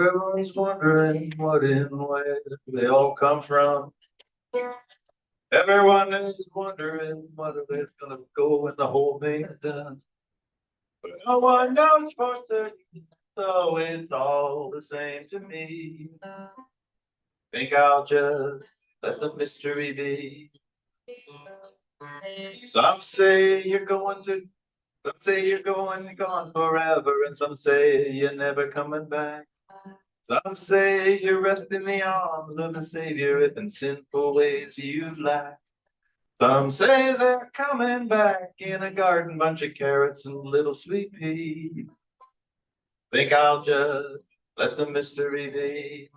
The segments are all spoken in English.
Everyone's wondering what and where they all come from. Everyone is wondering what it's gonna go when the whole thing's done. But no one knows for certain, so it's all the same to me. Think I'll just let the mystery be. Some say you're going to, some say you're gone forever, and some say you're never coming back. Some say you rest in the arms of the Savior if in sinful ways you lack. Some say they're coming back in a garden, bunch of carrots and little sweet peas. Think I'll just let the mystery be.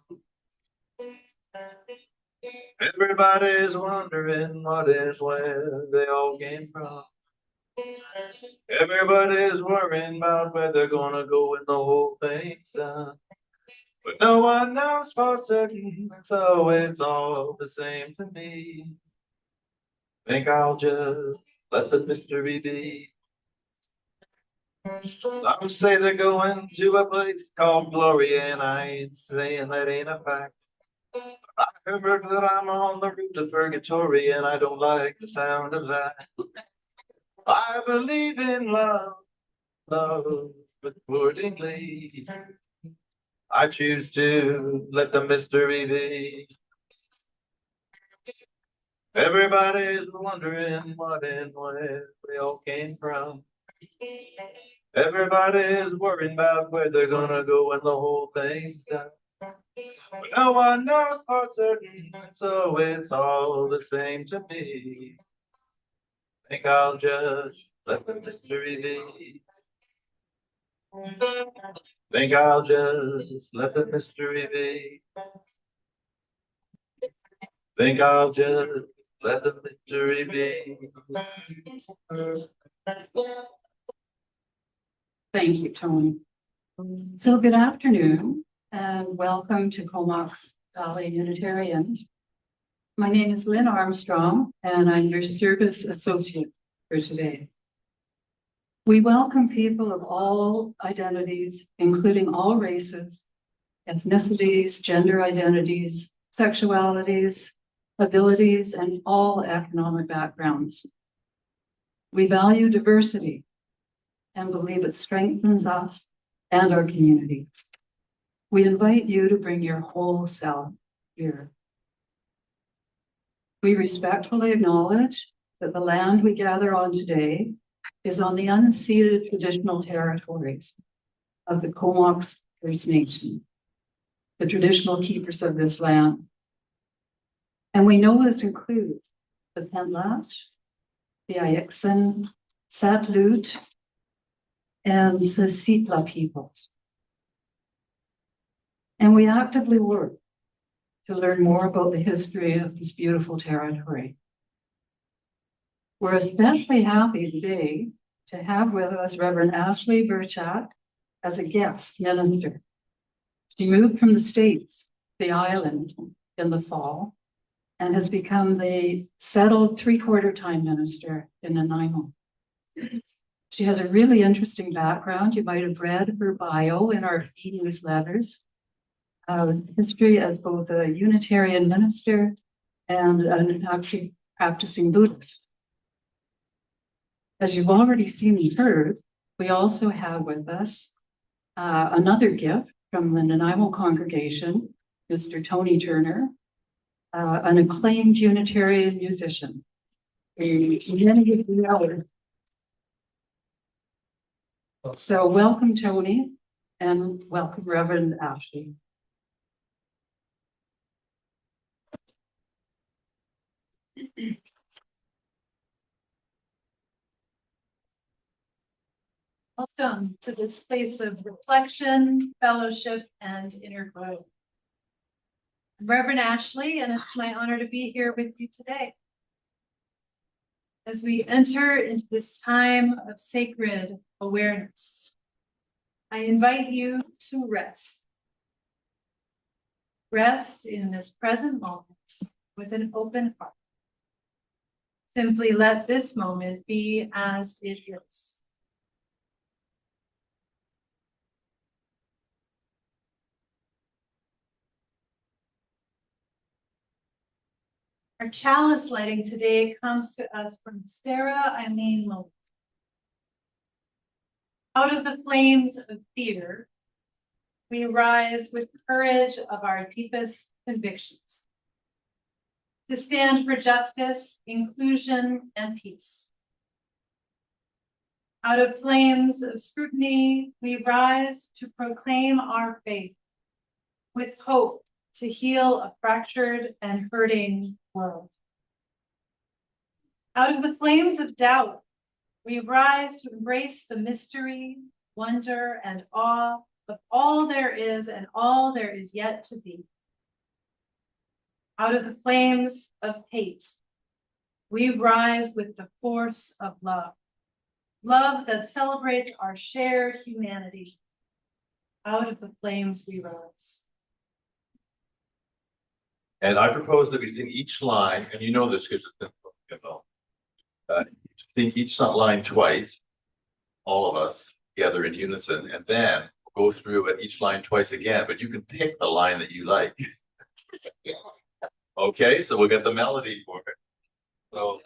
Everybody's wondering what is where they all came from. Everybody's worrying about where they're gonna go when the whole thing's done. But no one knows for certain, so it's all the same to me. Think I'll just let the mystery be. Some say they're going to a place called Glory, and I ain't saying that ain't a fact. I heard that I'm on the route to purgatory, and I don't like the sound of that. I believe in love, but accordingly, I choose to let the mystery be. Everybody's wondering what and where they all came from. Everybody's worrying about where they're gonna go when the whole thing's done. But no one knows for certain, so it's all the same to me. Think I'll just let the mystery be. Think I'll just let the mystery be. Think I'll just let the mystery be. Thank you, Tony. So good afternoon and welcome to Comox Valley Unitarians. My name is Lynn Armstrong and I'm your service associate for today. We welcome people of all identities, including all races, ethnicities, gender identities, sexualities, abilities, and all economic backgrounds. We value diversity and believe it strengthens us and our community. We invite you to bring your whole self here. We respectfully acknowledge that the land we gather on today is on the unceded traditional territories of the Comox First Nation, the traditional keepers of this land. And we know this includes the Penlatch, the Ayixin, Satlut, and Sisitla peoples. And we actively work to learn more about the history of this beautiful territory. We're especially happy today to have with us Reverend Ashley Burchak as a guest minister. She moved from the States to the island in the fall and has become the settled three-quarter time minister in Nanaimo. She has a really interesting background. You might have read her bio in our e-newsletters. History as both a Unitarian minister and an actually practicing Buddhist. As you've already seen and heard, we also have with us another gift from the Nanaimo congregation, Mr. Tony Turner, an acclaimed Unitarian musician. So welcome, Tony, and welcome, Reverend Ashley. Welcome to this place of reflection, fellowship, and inner growth. I'm Reverend Ashley, and it's my honor to be here with you today. As we enter into this time of sacred awareness, I invite you to rest. Rest in this present moment with an open heart. Simply let this moment be as it is. Our chalice lighting today comes to us from Sarah Eileen Mo. Out of the flames of fear, we rise with courage of our deepest convictions to stand for justice, inclusion, and peace. Out of flames of scrutiny, we rise to proclaim our faith with hope to heal a fractured and hurting world. Out of the flames of doubt, we rise to embrace the mystery, wonder, and awe of all there is and all there is yet to be. Out of the flames of hate, we rise with the force of love. Love that celebrates our shared humanity. Out of the flames we rise. And I propose that we sing each line, and you know this because it's simple, sing each line twice, all of us together in unison, and then go through at each line twice again, but you can pick the line that you like. Okay, so we'll get the melody for it. So.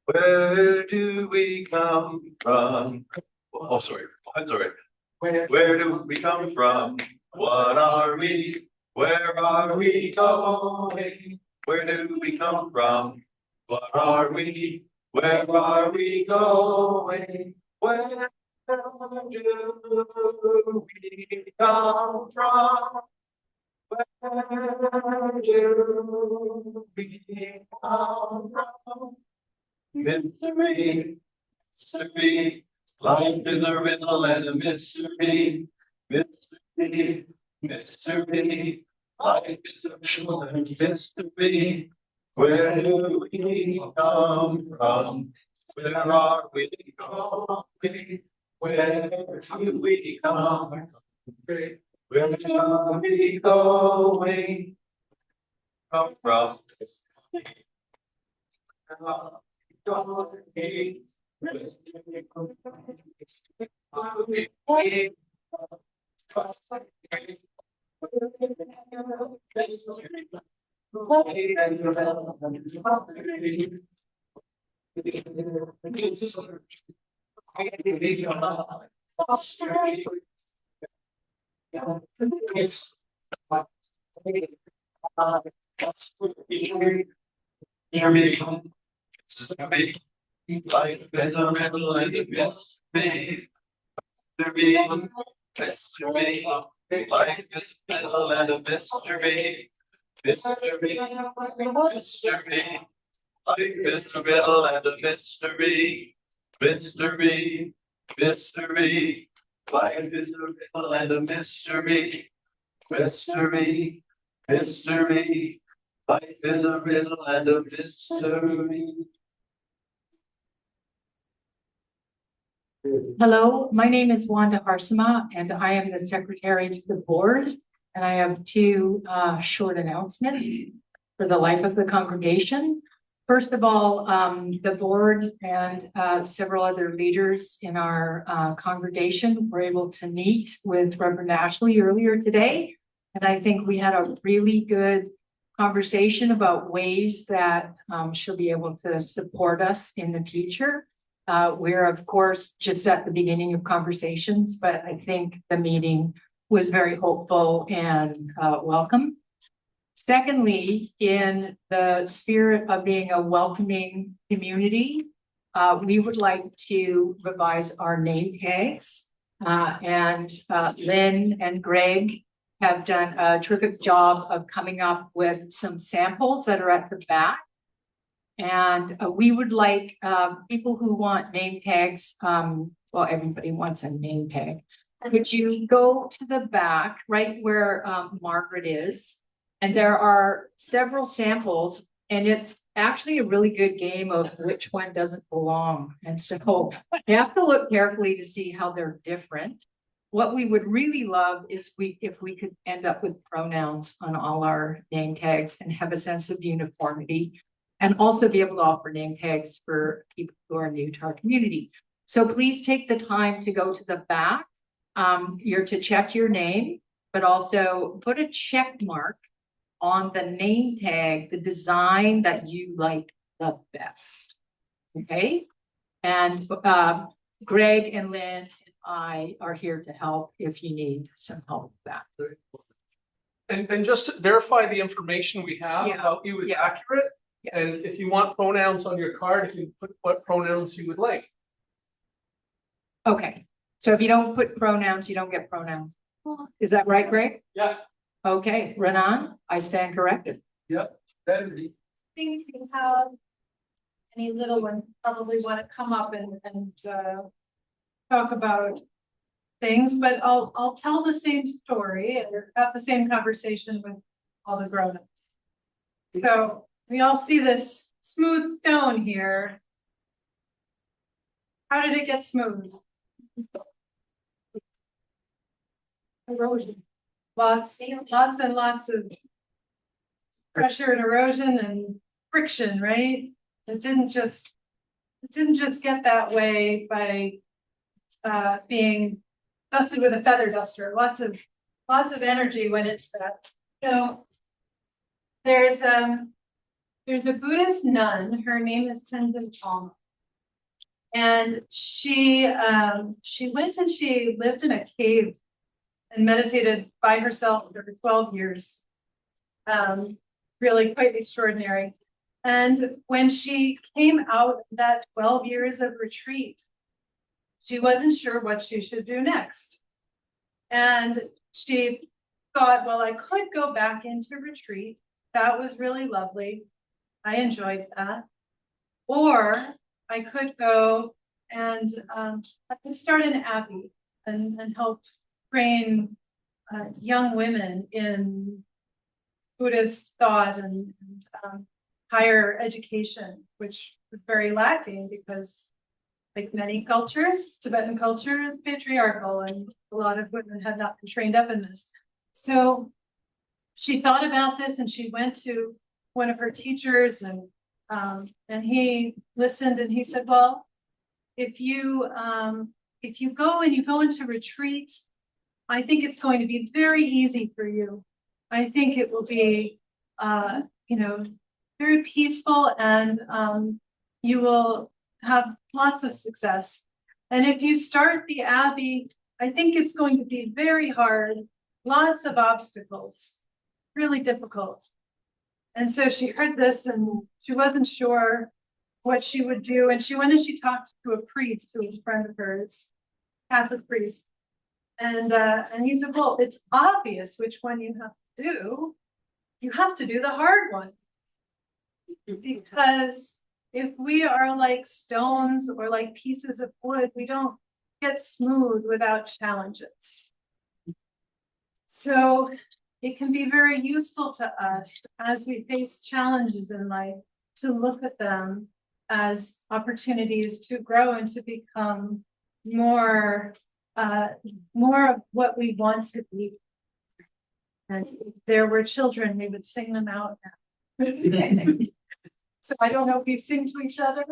Where do we come from? Oh, sorry. I'm sorry. Where do we come from? What are we? Where are we going? Where do we come from? What are we? Where are we going? Where do we come from? Where do we come from? Mystery, mystery, life is a riddle and a mystery. Mystery, mystery, life is a riddle and a mystery. Where do we come from? Where are we going? Where do we come from? Where are we going? Come from? Life is a riddle and a mystery. Mystery, life is a riddle and a mystery. Mystery, mystery, life is a riddle and a mystery. Mystery, mystery, life is a riddle and a mystery. Mystery, mystery, life is a riddle and a mystery. Hello, my name is Wanda Harsema, and I am the secretary to the board. And I have two short announcements for the life of the congregation. First of all, the board and several other leaders in our congregation were able to meet with Reverend Ashley earlier today. And I think we had a really good conversation about ways that she'll be able to support us in the future. We're, of course, just at the beginning of conversations, but I think the meeting was very hopeful and welcome. Secondly, in the spirit of being a welcoming community, we would like to revise our name tags. Lynn and Greg have done a terrific job of coming up with some samples that are at the back. And we would like people who want name tags, well, everybody wants a name tag. Could you go to the back, right where Margaret is? And there are several samples, and it's actually a really good game of which one doesn't belong. And so you have to look carefully to see how they're different. What we would really love is if we could end up with pronouns on all our name tags and have a sense of uniformity, and also be able to offer name tags for people who are new to our community. So please take the time to go to the back you're to check your name, but also put a check mark on the name tag, the design that you like the best. Okay? And Greg and Lynn and I are here to help if you need some help with that. And just to verify the information we have Yeah, about you is yeah. accurate. Yeah. And if you want pronouns on your card, you can put what pronouns you would like. Okay, so if you don't put pronouns, you don't get pronouns. Is that right, Greg? Yeah. Okay, Renan, I stand corrected. Yep, that'd be. Think you have any little ones probably want to come up and talk about things, but I'll tell the same story and have the same conversation with all the grown-ups. So we all see this smooth stone here. How did it get smooth? Erosion. Lots and lots of pressure and erosion and friction, right? It didn't just get that way by being dusted with a feather duster. Lots of energy went into that. So there's a Buddhist nun. Her name is Tenzin Palmo, and she went and she lived in a cave and meditated by herself for 12 years. Really quite extraordinary. And when she came out of that 12 years of retreat, she wasn't sure what she should do next. And she thought, well, I could go back into retreat. That was really lovely. I enjoyed that. Or I could go and I could start an abbey and help train young women in Buddhist thought and higher education, which was very lacking because, like many cultures, Tibetan culture is patriarchal and a lot of women had not been trained up in this. So she thought about this and she went to one of her teachers and he listened and he said, well, if you go and you go into retreat, I think it's going to be very easy for you. I think it will be, very peaceful and you will have lots of success. And if you start the Abbey, I think it's going to be very hard, lots of obstacles, really difficult. And so she heard this and she wasn't sure what she would do. And she went and she talked to a priest who was a friend of hers, Catholic priest. And he said, well, it's obvious which one you have to do. You have to do the hard one. Because if we are like stones or like pieces of wood, we don't get smooth without challenges. So it can be very useful to us as we face challenges in life to look at them as opportunities to grow and to become more of what we want to be. And if there were children, we would sing them out now. So I don't know if you sing to each other.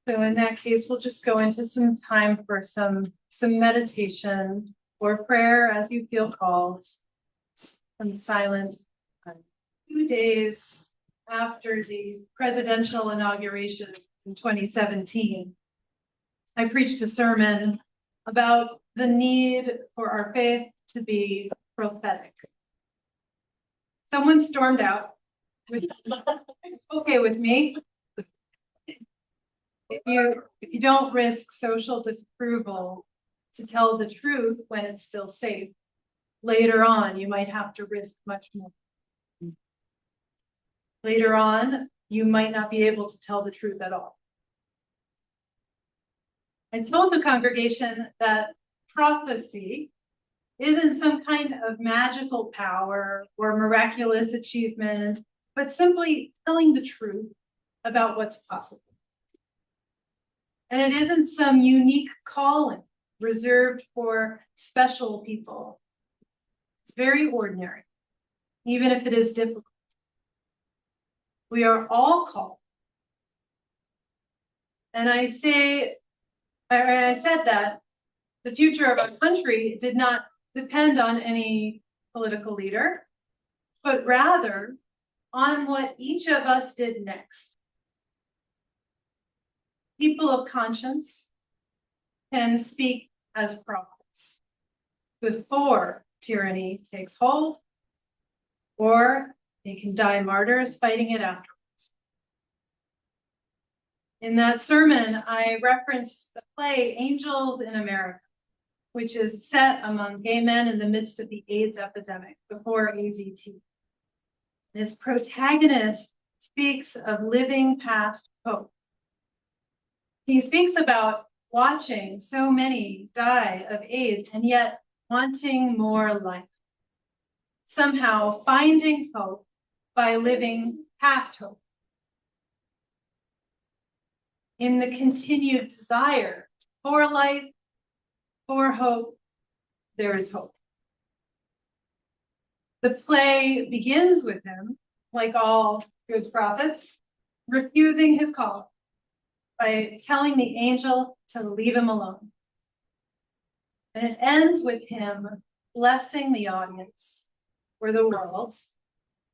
So in that case, we'll just go into some time for some meditation or prayer as you feel called. Some silent. 2 days after the presidential inauguration in 2017, I preached a sermon about the need for our faith to be prophetic. Someone stormed out, which is okay with me. If you don't risk social disapproval to tell the truth when it's still safe, later on you might have to risk much more. Later on, you might not be able to tell the truth at all. I told the congregation that prophecy isn't some kind of magical power or miraculous achievement, but simply telling the truth about what's possible. And it isn't some unique calling reserved for special people. It's very ordinary, even if it is difficult. We are all called. And I said that The future of our country did not depend on any political leader, but rather on what each of us did next. People of conscience can speak as prophets before tyranny takes hold, or they can die martyrs fighting it afterwards. In that sermon, I referenced the play Angels in America, which is set among gay men in the midst of the AIDS epidemic before AZT. And its protagonist speaks of living past hope. He speaks about watching so many die of AIDS and yet wanting more life. Somehow finding hope by living past hope. In the continued desire for life, for hope, there is hope. The play begins with him, like all good prophets, refusing his call by telling the angel to leave him alone. And it ends with him blessing the audience, or the world,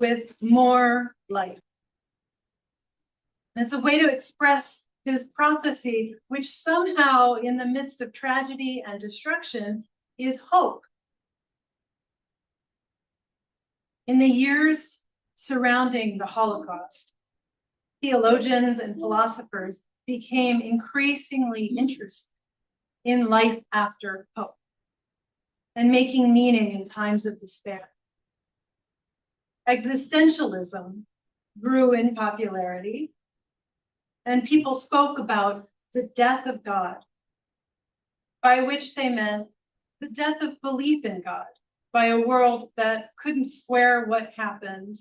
with more life. And it's a way to express his prophecy, which somehow in the midst of tragedy and destruction is hope. In the years surrounding the Holocaust, theologians and philosophers became increasingly interested in life after hope and making meaning in times of despair. Existentialism grew in popularity, and people spoke about the death of God, by which they meant the death of belief in God, by a world that couldn't square what happened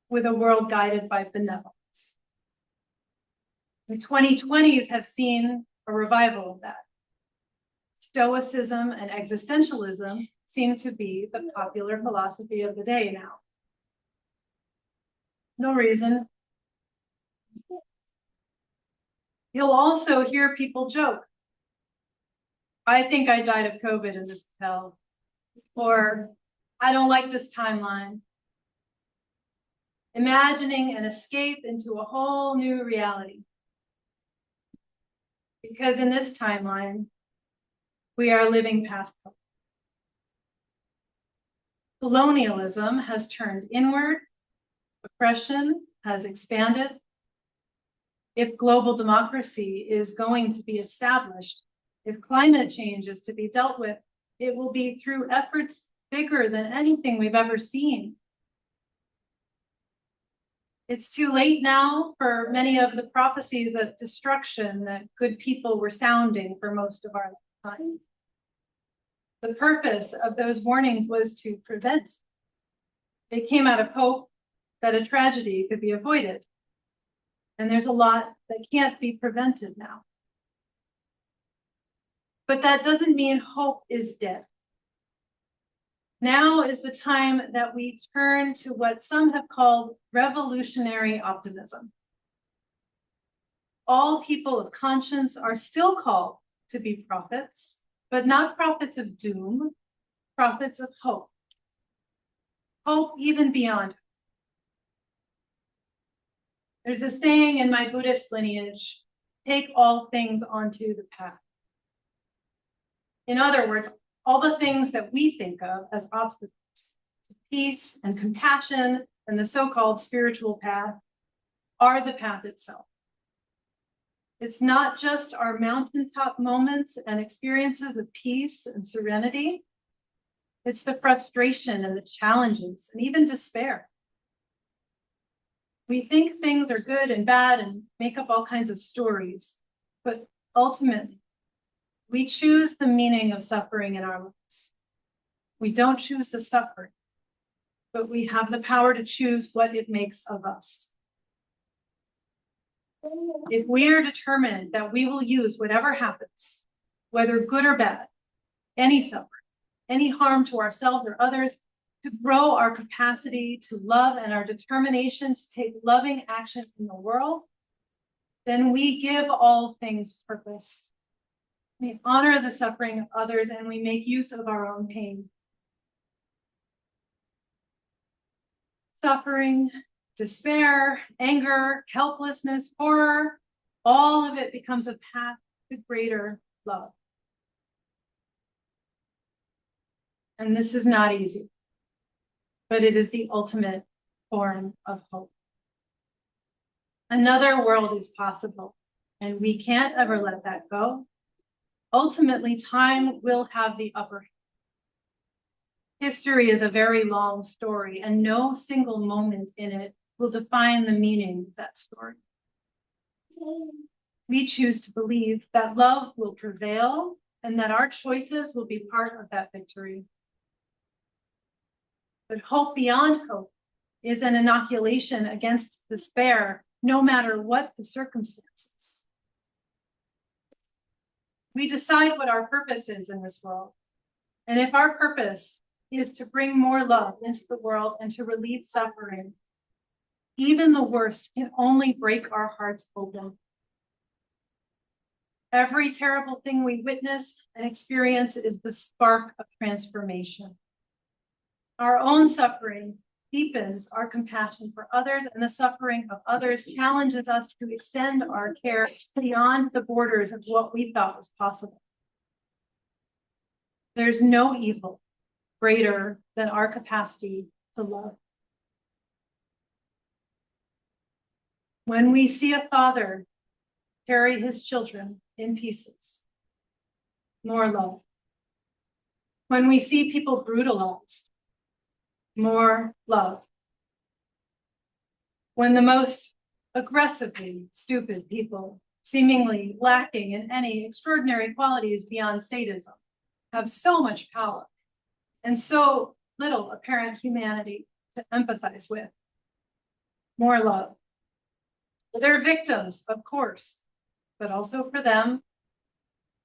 with a world guided by benevolence. The 2020s have seen a revival of that. Stoicism and existentialism seem to be the popular philosophy of the day now. No reason. You'll also hear people joke. I think I died of COVID in this hotel. Or I don't like this timeline. Imagining an escape into a whole new reality. Because in this timeline, we are living past hope. Colonialism has turned inward. Oppression has expanded. If global democracy is going to be established, if climate change is to be dealt with, it will be through efforts bigger than anything we've ever seen. It's too late now for many of the prophecies of destruction that good people were sounding for most of our lifetime. The purpose of those warnings was to prevent. They came out of hope that a tragedy could be avoided. And there's a lot that can't be prevented now. But that doesn't mean hope is dead. Now is the time that we turn to what some have called revolutionary optimism. All people of conscience are still called to be prophets, but not prophets of doom, prophets of hope. Hope even beyond. There's a saying in my Buddhist lineage, take all things onto the path. In other words, all the things that we think of as obstacles to peace and compassion and the so-called spiritual path are the path itself. It's not just our mountaintop moments and experiences of peace and serenity. It's the frustration and the challenges and even despair. We think things are good and bad and make up all kinds of stories, but ultimately, we choose the meaning of suffering in our lives. We don't choose the suffering, but we have the power to choose what it makes of us. If we are determined that we will use whatever happens, whether good or bad, any suffering, any harm to ourselves or others, to grow our capacity to love and our determination to take loving action in the world, then we give all things purpose. We honor the suffering of others and we make use of our own pain. Suffering, despair, anger, helplessness, horror, all of it becomes a path to greater love. And this is not easy, but it is the ultimate form of hope. Another world is possible, and we can't ever let that go. Ultimately, time will have the upper hand. History is a very long story, and no single moment in it will define the meaning of that story. We choose to believe that love will prevail and that our choices will be part of that victory. But hope beyond hope is an inoculation against despair, no matter what the circumstances. We decide what our purpose is in this world. And if our purpose is to bring more love into the world and to relieve suffering, even the worst can only break our hearts open. Every terrible thing we witness and experience is the spark of transformation. Our own suffering deepens our compassion for others, and the suffering of others challenges us to extend our care beyond the borders of what we thought was possible. There's no evil greater than our capacity to love. When we see a father carry his children in pieces, more love. When we see people brutalized, more love. When the most aggressively stupid people, seemingly lacking in any extraordinary qualities beyond sadism, have so much power and so little apparent humanity to empathize with, more love. They're victims, of course, but also for them,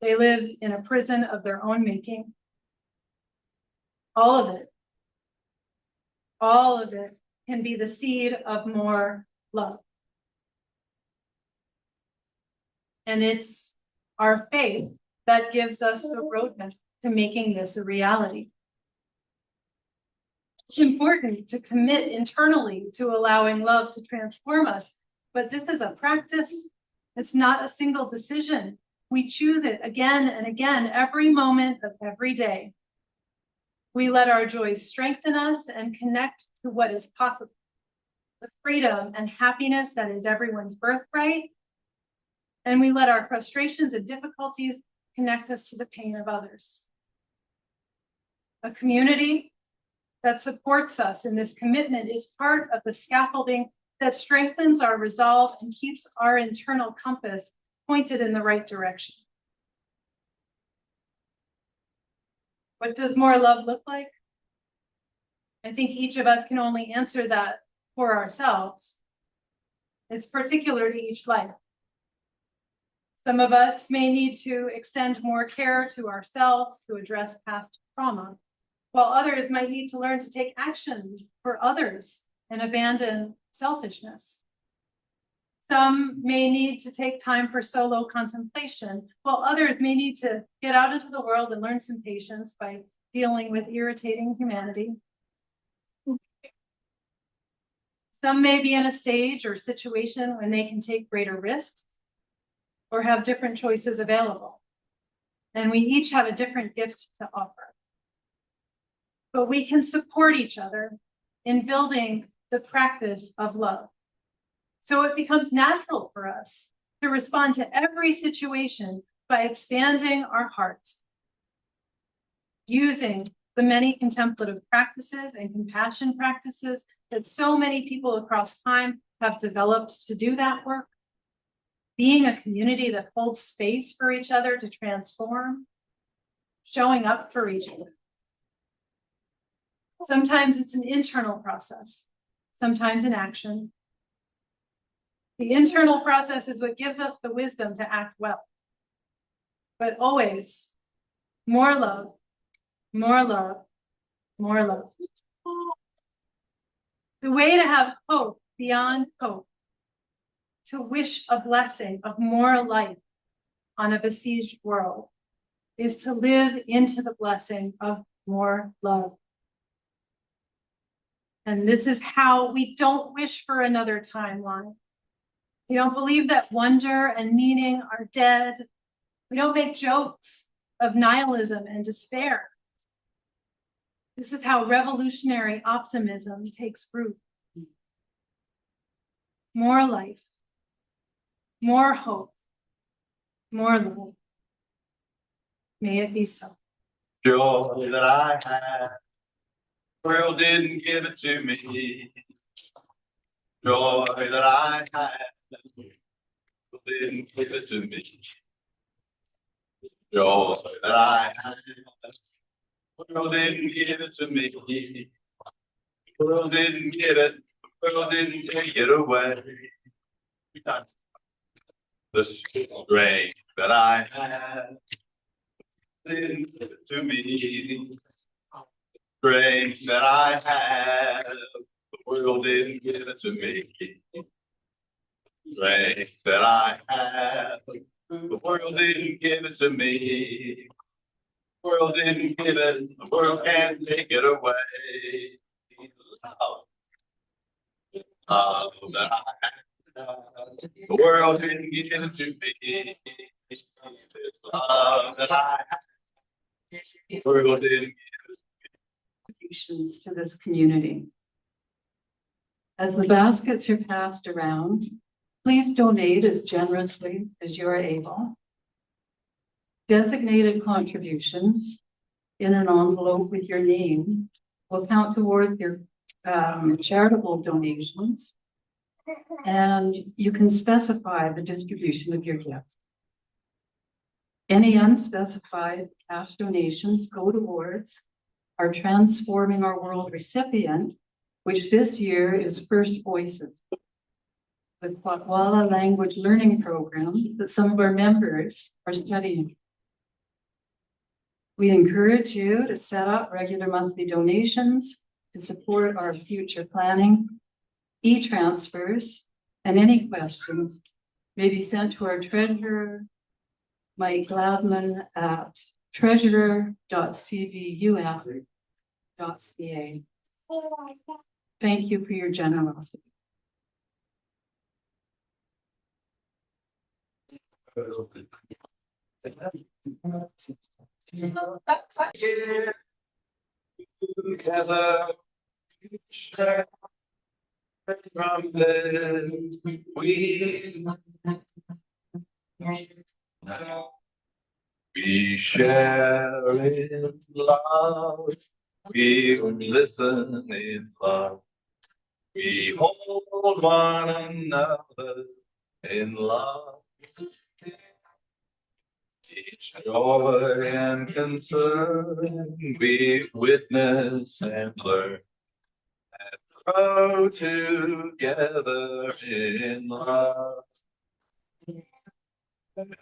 they live in a prison of their own making. All of it can be the seed of more love. And it's our faith that gives us the roadmap to making this a reality. It's important to commit internally to allowing love to transform us, but this is a practice. It's not a single decision. We choose it again and again, every moment of every day. We let our joys strengthen us and connect to what is possible. The freedom and happiness that is everyone's birthright. And we let our frustrations and difficulties connect us to the pain of others. A community that supports us in this commitment is part of the scaffolding that strengthens our resolve and keeps our internal compass pointed in the right direction. What does more love look like? I think each of us can only answer that for ourselves. It's particular to each life. Some of us may need to extend more care to ourselves to address past trauma, while others might need to learn to take action for others and abandon selfishness. Some may need to take time for solo contemplation, while others may need to get out into the world and learn some patience by dealing with irritating humanity. Some may be in a stage or situation when they can take greater risks or have different choices available. And we each have a different gift to offer. But we can support each other in building the practice of love. So it becomes natural for us to respond to every situation by expanding our hearts, using the many contemplative practices and compassion practices that so many people across time have developed to do that work, being a community that holds space for each other to transform, showing up for each other. Sometimes it's an internal process, sometimes an action. The internal process is what gives us the wisdom to act well. But always, more love, more love, more love. The way to have hope beyond hope, to wish a blessing of more life on a besieged world, is to live into the blessing of more love. And this is how we don't wish for another timeline. We don't believe that wonder and meaning are dead. We don't make jokes of nihilism and despair. This is how revolutionary optimism takes root. More life, more hope, more love. May it be so. Joy that I had, the world didn't give it to me. Joy that I had, the world didn't give it to me. Joy that I had, the world didn't give it to me. The world didn't give it, the world didn't take it away. The strength that I had didn't give it to me. Strength that I had, the world didn't give it to me. Strength that I had, the world didn't give it to me. The world didn't give it, the world can't take it away. Love that I had, the world didn't give it to me. This love that I had, the world didn't. Contributions to this community. As the baskets are passed around, please donate as generously as you are able. Designated contributions in an envelope with your name will count towards your charitable donations, and you can specify the distribution of your gifts. Any unspecified cash donations go towards our Transforming Our World recipient, which this year is First Voices, the Kwakwa language learning program that some of our members are studying. We encourage you to set up regular monthly donations to support our future planning. E-transfers and any questions may be sent to our treasurer, Mike Gladman, at treasurer.cvuf.ca. Thank you for your generosity. Together, share from this, we share in love, we listen in love, we hold one another in love. Each joy and concern we witness and learn and grow together in love. And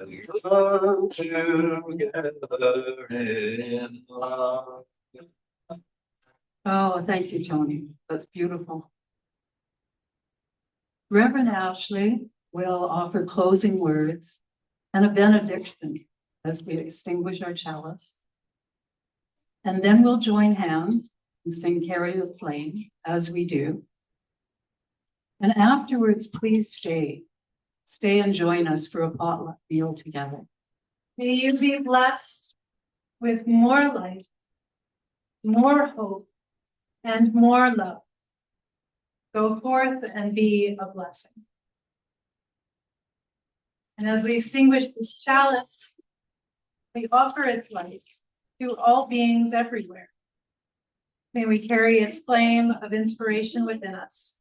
grow together in love. Oh, thank you, Tony. That's beautiful. Reverend Ashley will offer closing words and a benediction as we extinguish our chalice. And then we'll join hands and sing Carry the Flame as we do. And afterwards, please stay. Stay and join us for a potluck meal together. May you be blessed with more life, more hope, and more love. Go forth and be a blessing. And as we extinguish this chalice, we offer its light to all beings everywhere. May we carry its flame of inspiration within us.